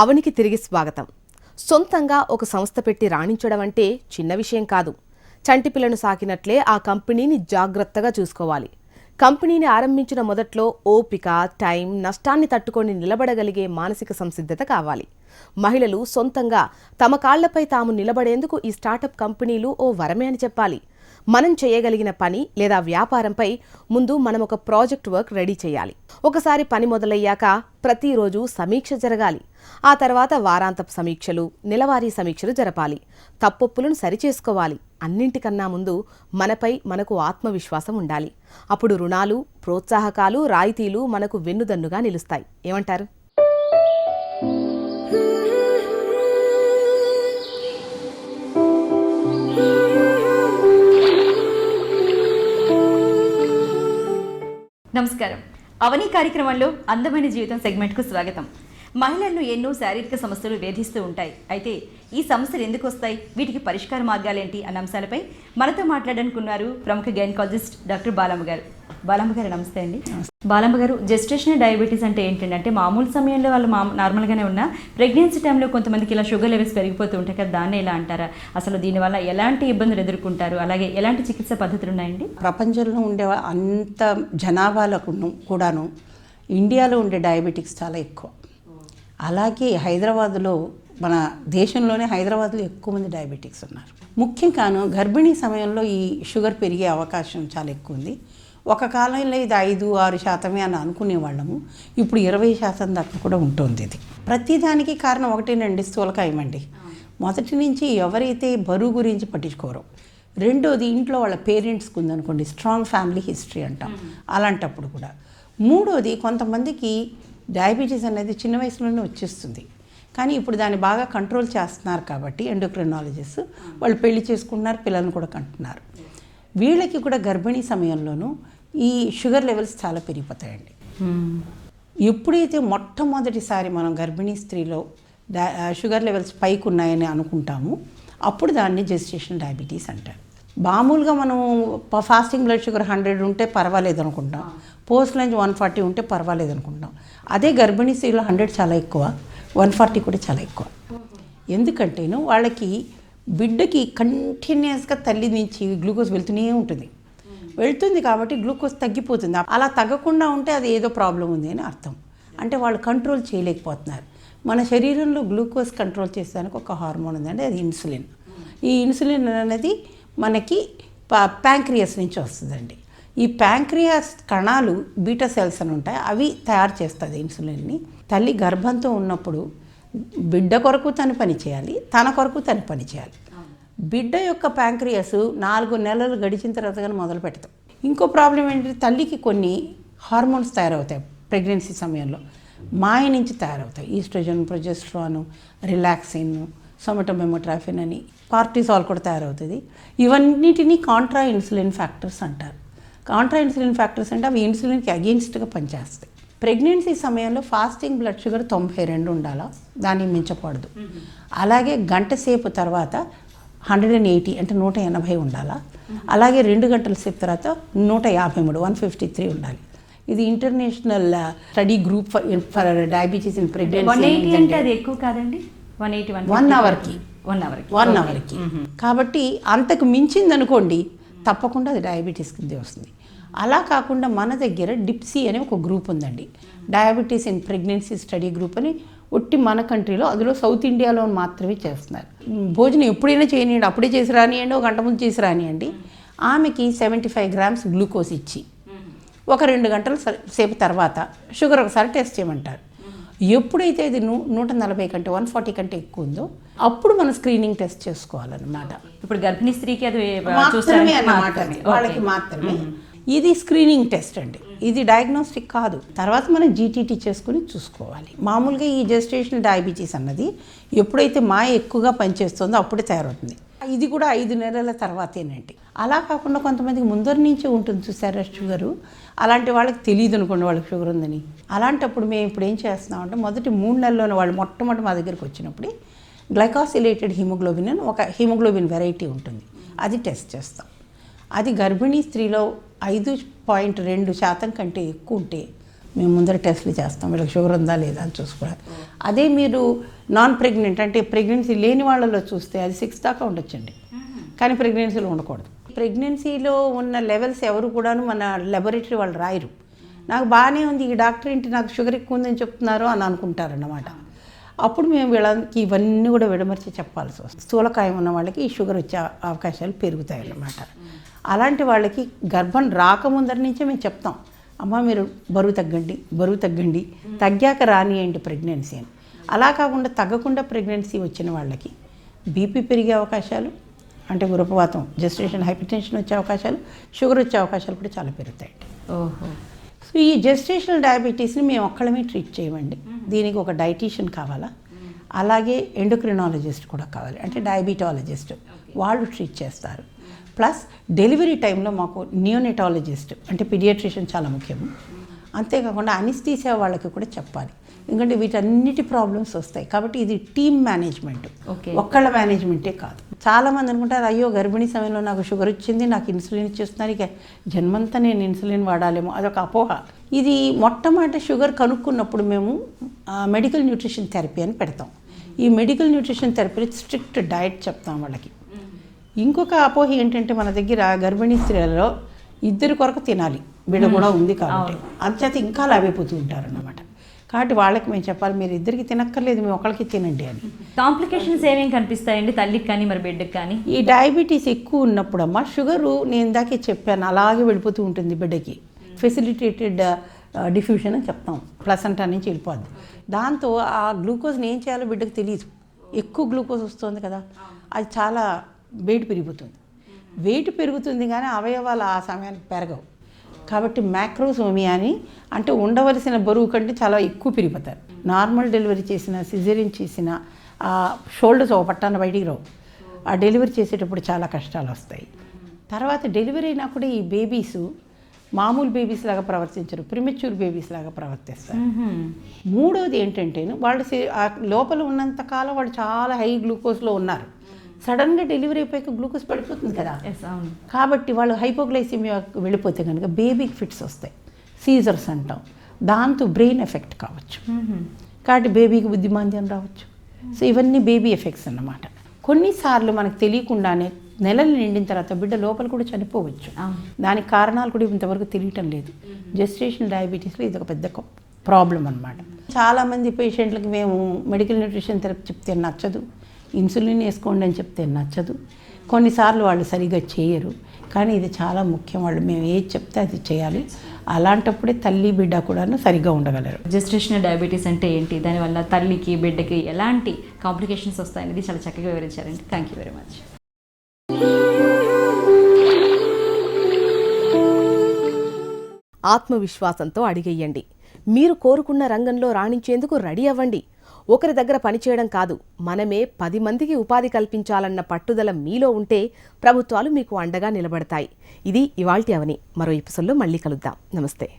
అవనికి తిరిగి స్వాగతం. సొంతంగా ఒక సంస్థ పెట్టి రాణించడం అంటే చిన్న విషయం కాదు. చంటిపిల్లను సాకినట్లే ఆ కంపెనీని జాగ్రత్తగా చూసుకోవాలి. కంపెనీని ఆరంభించిన మొదట్లో ఓపిక, టైం, నష్టాన్ని తట్టుకొని నిలబడగలిగే మానసిక సంసిద్ధత కావాలి. మహిళలు సొంతంగా తమ కాళ్లపై తాము నిలబడేందుకు ఈ స్టార్టప్ కంపెనీలు ఓ వరమే అని చెప్పాలి. మనం చేయగలిగిన పని లేదా వ్యాపారంపై ముందు మనం ఒక ప్రాజెక్ట్ వర్క్ రెడీ చేయాలి. ఒకసారి పని మొదలయ్యాక ప్రతిరోజు సమీక్ష జరగాలి. ఆ తర్వాత వారాంతపు సమీక్షలు, నెలవారీ సమీక్షలు జరపాలి. తప్పొప్పులను సరిచేసుకోవాలి. అన్నింటికన్నా ముందు మనపై మనకు ఆత్మవిశ్వాసం ఉండాలి. అప్పుడు రుణాలు, ప్రోత్సాహకాలు, రాయితీలు మనకు వెన్నుదన్నుగా నిలుస్తాయి. ఏమంటారు? నమస్కారం. అవని కార్యక్రమంలో అందమైన జీవితం సెగ్మెంట్కు స్వాగతం. మహిళలను ఎన్నో శారీరక సమస్యలు వేధిస్తూ ఉంటాయి. అయితే ఈ సమస్యలు ఎందుకు వస్తాయి, వీటికి పరిష్కార మార్గాలేంటి అన్న అంశాలపై మనతో మాట్లాడనుకున్నారు ప్రముఖ గైనకాలజిస్ట్ డాక్టర్ బాలమ్మ గారు. బాలమ్మ గారు నమస్తే అండి. బాలమ్మ గారు, జెస్టేషనల్ డయాబెటీస్ అంటే ఏంటండి? అంటే మామూలు సమయంలో వాళ్ళు నార్మల్గానే ఉన్న ప్రెగ్నెన్సీ టైంలో కొంతమందికి ఇలా షుగర్ లెవెల్స్ పెరిగిపోతూ ఉంటాయి కదా, దాన్ని ఎలా అంటారా? అసలు దీనివల్ల ఎలాంటి ఇబ్బందులు ఎదుర్కొంటారు? అలాగే ఎలాంటి చికిత్స పద్ధతులు ఉన్నాయండి? ప్రపంచంలో ఉండే అంత జనాభాలకు కూడాను ఇండియాలో ఉండే డయాబెటిక్స్ చాలా ఎక్కువ. అలాగే హైదరాబాద్లో, మన దేశంలోనే హైదరాబాద్లో ఎక్కువ మంది డయాబెటిక్స్ ఉన్నారు. ముఖ్యంగాను గర్భిణీ సమయంలో ఈ షుగర్ పెరిగే అవకాశం చాలా ఎక్కువ ఉంది. ఒక కాలంలో ఇది 5-6% అని అనుకునేవాళ్ళము. ఇప్పుడు 20% దాకా కూడా ఉంటుంది. ఇది ప్రతిదానికి కారణం ఒకటేనండి, స్థూలకాయం అండి. మొదటి నుంచి ఎవరైతే బరువు గురించి పట్టించుకోరో, రెండోది ఇంట్లో వాళ్ళ పేరెంట్స్కి ఉందనుకోండి, స్ట్రాంగ్ ఫ్యామిలీ హిస్టరీ అంటాం, అలాంటప్పుడు కూడా. మూడోది, కొంతమందికి డయాబెటీస్ అనేది చిన్న వయసులోనే వచ్చేస్తుంది, కానీ ఇప్పుడు దాన్ని బాగా కంట్రోల్ చేస్తున్నారు కాబట్టి ఎండోక్రినాలజిస్ట్ వాళ్ళు పెళ్లి చేసుకుంటున్నారు, పిల్లలను కూడా కంటున్నారు. వీళ్ళకి కూడా గర్భిణీ సమయంలోనూ ఈ షుగర్ లెవెల్స్ చాలా పెరిగిపోతాయండి. ఎప్పుడైతే మొట్టమొదటిసారి మనం గర్భిణీ స్త్రీలో షుగర్ లెవెల్స్ పైకి ఉన్నాయని అనుకుంటాము, అప్పుడు దాన్ని జెస్టేషనల్ డయాబెటీస్ అంటారు. మామూలుగా మనం ఫాస్టింగ్ బ్లడ్ షుగర్ 100 ఉంటే పర్వాలేదు అనుకుంటాం, పోస్ట్ లంచ్ 140 ఉంటే పర్వాలేదు అనుకుంటాం. అదే గర్భిణీ స్త్రీలో 100 చాలా ఎక్కువ, 140 కూడా చాలా ఎక్కువ. ఎందుకంటేను వాళ్ళకి బిడ్డకి కంటిన్యూస్గా తల్లి నుంచి గ్లూకోజ్ వెళ్తుంది కాబట్టి గ్లూకోజ్ తగ్గిపోతుంది. అలా తగ్గకుండా ఉంటే అది ఏదో ప్రాబ్లం ఉంది అని అర్థం. అంటే వాళ్ళు కంట్రోల్ చేయలేకపోతున్నారు. మన శరీరంలో గ్లూకోజ్ కంట్రోల్ చేసేదానికి ఒక హార్మోన్ ఉందండి, అది ఇన్సులిన్. ఈ ఇన్సులిన్ అనేది మనకి ప్యాంక్రియాస్ నుంచి వస్తుందండి. ఈ ప్యాంక్రియాస్ కణాలు బీటా సెల్స్ అని ఉంటాయి, అవి తయారు చేస్తుంది ఇన్సులిన్ని. తల్లి గర్భంతో ఉన్నప్పుడు బిడ్డ కొరకు తను పని చేయాలి, తన కొరకు తను పని చేయాలి. బిడ్డ యొక్క ప్యాంక్రియాస్ 4 నెలలు గడిచిన తర్వాత కానీ మొదలు పెడతాం. ఇంకో ప్రాబ్లం ఏంటంటే, తల్లికి కొన్ని హార్మోన్స్ తయారవుతాయి ప్రెగ్నెన్సీ సమయంలో, మాయ నుంచి తయారవుతాయి. ఈస్ట్రోజన్, ప్రొజెస్ట్రాన్, రిలాక్సిన్, సోమటోమెమోట్రాఫిన్ అని, కార్టిసాల్ కూడా తయారవుతుంది. ఇవన్నిటినీ కాంట్రా ఇన్సులిన్ ఫ్యాక్టర్స్ అంటారు. కాంట్రా ఇన్సులిన్ ఫ్యాక్టర్స్ అంటే అవి ఇన్సులిన్కి అగెయిన్స్ట్గా పనిచేస్తాయి. ప్రెగ్నెన్సీ సమయంలో ఫాస్టింగ్ బ్లడ్ షుగర్ 92 ఉండాలా, దాన్ని మించకూడదు. అలాగే గంట సేపు తర్వాత 180 అంటే 180 ఉండాలా. అలాగే 2 గంటల సేపు తర్వాత 153 153 ఉండాలి. ఇది international study group for diabetes in pregnancy. అది ఎక్కువ కాదండి, 1 అవర్కి. కాబట్టి అంతకు మించిందనుకోండి తప్పకుండా అది డయాబెటీస్ కిందే వస్తుంది. అలా కాకుండా మన దగ్గర డిప్సీ అనే ఒక గ్రూప్ ఉందండి, diabetes in pregnancy study group అని. ఒట్టి మన కంట్రీలో, అందులో సౌత్ ఇండియాలో మాత్రమే చేస్తున్నారు. భోజనం ఎప్పుడైనా చేయనియండి, అప్పుడే చేసి రానియండి, ఒక గంట ముందు చేసి రానియండి. ఆమెకి 75 grams గ్లూకోజ్ ఇచ్చి ఒక 2 గంటల సేపు తర్వాత షుగర్ ఒకసారి టెస్ట్ చేయమంటారు. ఎప్పుడైతే ఇది 140 కంటే 140 కంటే ఎక్కువ ఉందో అప్పుడు మనం స్క్రీనింగ్ టెస్ట్ చేసుకోవాలన్నమాట. ఇప్పుడు గర్భిణీ స్త్రీకి అది వాళ్ళకి మాత్రమే ఇది స్క్రీనింగ్ టెస్ట్ అండి. ఇది డయాగ్నోస్టిక్ కాదు. తర్వాత మనం జీటీటీ చేసుకుని చూసుకోవాలి. మామూలుగా ఈ జెస్టేషనల్ డయాబెటీస్ అన్నది ఎప్పుడైతే మాయ ఎక్కువగా పనిచేస్తుందో అప్పుడే తయారవుతుంది. ఇది కూడా 5 నెలల తర్వాతేనండి. అలా కాకుండా కొంతమందికి ముందర నుంచే ఉంటుంది చూసారా షుగరు, అలాంటి వాళ్ళకి తెలియదు అనుకోండి వాళ్ళకి షుగర్ ఉందని. అలాంటప్పుడు మేము ఇప్పుడు ఏం చేస్తున్నామంటే, మొదటి 3 నెలల్లోనే వాళ్ళు మొట్టమొదటి మా దగ్గరికి వచ్చినప్పుడే గ్లైకాసిలేటెడ్ హిమోగ్లోబిన్ అని ఒక హిమోగ్లోబిన్ వెరైటీ ఉంటుంది, అది టెస్ట్ చేస్తాం. అది గర్భిణీ స్త్రీలో 5.2% కంటే ఎక్కువ ఉంటే మేము ముందర టెస్టులు చేస్తాం, వీళ్ళకి షుగర్ ఉందా లేదా అని చూసుకోవాలి. అదే మీరు నాన్ ప్రెగ్నెంట్ అంటే ప్రెగ్నెన్సీ లేని వాళ్ళలో చూస్తే అది 6 దాకా ఉండొచ్చండి, కానీ ప్రెగ్నెన్సీలో ఉండకూడదు. ప్రెగ్నెన్సీలో ఉన్న లెవెల్స్ ఎవరు కూడాను మన లెబొరేటరీ వాళ్ళు రాయరు. నాకు బాగానే ఉంది, ఈ డాక్టర్ ఏంటి నాకు షుగర్ ఎక్కువ ఉందని చెప్తున్నారు అని అనుకుంటారన్నమాట. అప్పుడు మేము వీళ్ళకి ఇవన్నీ కూడా విడమర్చి చెప్పాల్సి వస్తుంది. స్థూలకాయం ఉన్న వాళ్ళకి ఈ షుగర్ వచ్చే అవకాశాలు పెరుగుతాయి అన్నమాట. అలాంటి వాళ్ళకి గర్భం రాకముందరి నుంచే మేము చెప్తాం, అమ్మ మీరు బరువు తగ్గండి, తగ్గాక రానియండి ప్రెగ్నెన్సీ అని. అలా కాకుండా తగ్గకుండా ప్రెగ్నెన్సీ వచ్చిన వాళ్ళకి బీపీ పెరిగే అవకాశాలు, అంటే ఉరపవాతం, జెస్టేషన్ హైపర్టెన్షన్ వచ్చే అవకాశాలు, షుగర్ వచ్చే అవకాశాలు కూడా చాలా పెరుగుతాయండి. ఓహో. సో ఈ జెస్టేషనల్ డయాబెటీస్ని మేము ఒక్కళ్ళమే ట్రీట్ చేయమండి. దీనికి ఒక డైటీషియన్ కావాలా, అలాగే ఎండోక్రినాలజిస్ట్ కూడా కావాలి, అంటే డయాబెటాలజిస్ట్, వాళ్ళు ట్రీట్ చేస్తారు. ప్లస్ డెలివరీ టైంలో మాకు నియోనెటాలజిస్ట్ అంటే పీడియాట్రిషియన్ చాలా ముఖ్యము. అంతేకాకుండా అనిస్థీసియా వాళ్ళకి కూడా చెప్పాలి, ఎందుకంటే వీటన్నిటి ప్రాబ్లమ్స్ వస్తాయి. కాబట్టి ఇది టీమ్ మేనేజ్మెంట్, ఒక్కళ్ళ మేనేజ్మెంటే కాదు. చాలామంది అనుకుంటారు, అయ్యో గర్భిణీ సమయంలో నాకు షుగర్ వచ్చింది, నాకు ఇన్సులిన్ ఇచ్చేస్తున్నారు, ఇక జన్మంతా నేను ఇన్సులిన్ వాడాలేమో, అదొక అపోహ. ఇది మొట్టమొదటి షుగర్ కనుక్కున్నప్పుడు మేము మెడికల్ న్యూట్రిషన్ థెరపీ అని పెడతాం. ఈ మెడికల్ న్యూట్రిషన్ థెరపీలో స్ట్రిక్ట్ డయట్ చెప్తాం వాళ్ళకి. ఇంకొక అపోహ ఏంటంటే మన దగ్గర గర్భిణీ స్త్రీలలో 2 కొరకు తినాలి, బిడ్డ కూడా ఉంది కాబట్టి అంచేత ఇంకా లావైపోతూ ఉంటారన్నమాట. కాబట్టి వాళ్ళకి మేము చెప్పాలి, మీరు 2కి తినక్కర్లేదు, మేము ఒకరికి తినండి అని. కాంప్లికేషన్స్ ఏమేమి కనిపిస్తాయండి తల్లికి కానీ మరి బిడ్డకి కానీ? ఈ డయాబెటీస్ ఎక్కువ ఉన్నప్పుడు అమ్మ షుగరు నేను ఇందాకే చెప్పాను అలాగే వెళ్ళిపోతూ ఉంటుంది బిడ్డకి. ఫెసిలిటేటెడ్ డిఫ్యూషన్ అని చెప్తాం, ప్లసెంటా నుంచి వెళ్ళిపోద్ది. దాంతో ఆ గ్లూకోజ్ని ఏం చేయాలో బిడ్డకు తెలియదు. ఎక్కువ గ్లూకోజ్ వస్తుంది కదా, అది చాలా వెయిట్ పెరుగుతుంది కానీ అవయవాలు ఆ సమయానికి పెరగవు. కాబట్టి మ్యాక్రోసోమియా అని, అంటే ఉండవలసిన బరువు కంటే చాలా ఎక్కువ పెరిగిపోతారు. నార్మల్ డెలివరీ చేసిన, సిజేరియన్ చేసిన ఆ షోల్డర్స్ ఒక పట్టాన బయటికి రావు. ఆ డెలివరీ చేసేటప్పుడు చాలా కష్టాలు వస్తాయి. తర్వాత డెలివరీ అయినా కూడా ఈ బేబీస్ మామూలు బేబీస్ లాగా ప్రవర్తించరు, ప్రిమెచ్యూర్ బేబీస్ లాగా ప్రవర్తిస్తారు. మూడోది ఏంటంటే వాళ్ళు లోపల ఉన్నంతకాలం వాళ్ళు చాలా హై గ్లూకోజ్లో ఉన్నారు, సడన్గా డెలివరీ అయిపోయాక గ్లూకోజ్ పడిపోతుంది కదా, కాబట్టి వాళ్ళు హైపోగ్లైసిమియా వెళ్ళిపోతే కనుక బేబీకి ఫిట్స్ వస్తాయి, సీజర్స్ అంటాం. దాంతో బ్రెయిన్ ఎఫెక్ట్ కావచ్చు, కాబట్టి బేబీకి బుద్ధిమాంద్యం రావచ్చు. సో ఇవన్నీ బేబీ ఎఫెక్ట్స్ అన్నమాట. కొన్నిసార్లు మనకు తెలియకుండానే నెలలు నిండిన తర్వాత బిడ్డ లోపల కూడా చనిపోవచ్చు. దానికి కారణాలు కూడా ఇంతవరకు తెలియటం లేదు. జెస్టేషనల్ డయాబెటీస్లో ఇది ఒక పెద్ద ప్రాబ్లం అన్నమాట. చాలామంది పేషెంట్లకి మేము మెడికల్ న్యూట్రిషన్ థెరపీ చెప్తే నచ్చదు, ఇన్సులిన్ వేసుకోండి అని చెప్తే నచ్చదు. కొన్నిసార్లు వాళ్ళు సరిగ్గా చేయరు, కానీ ఇది చాలా ముఖ్యం. వాళ్ళు మేము ఏది చెప్తే అది చేయాలి. అలాంటప్పుడే తల్లి బిడ్డ కూడా సరిగ్గా ఉండగలరు. జెస్టేషనల్ డయాబెటీస్ అంటే ఏంటి, దానివల్ల తల్లికి బిడ్డకి ఎలాంటి కాంప్లికేషన్స్ వస్తాయనేది చాలా చక్కగా వివరించారండి. Thank you very much. ఆత్మవిశ్వాసంతో అడిగేయండి. మీరు కోరుకున్న రంగంలో రాణించేందుకు రెడీ అవ్వండి. ఒకరి దగ్గర పనిచేయడం కాదు, మనమే 10 మందికి ఉపాధి కల్పించాలన్న పట్టుదల మీలో ఉంటే ప్రభుత్వాలు మీకు అండగా నిలబడతాయి. ఇది ఇవాల్టి అవని. మరో ఎపిసోడ్లో మళ్ళీ కలుద్దాం. నమస్తే.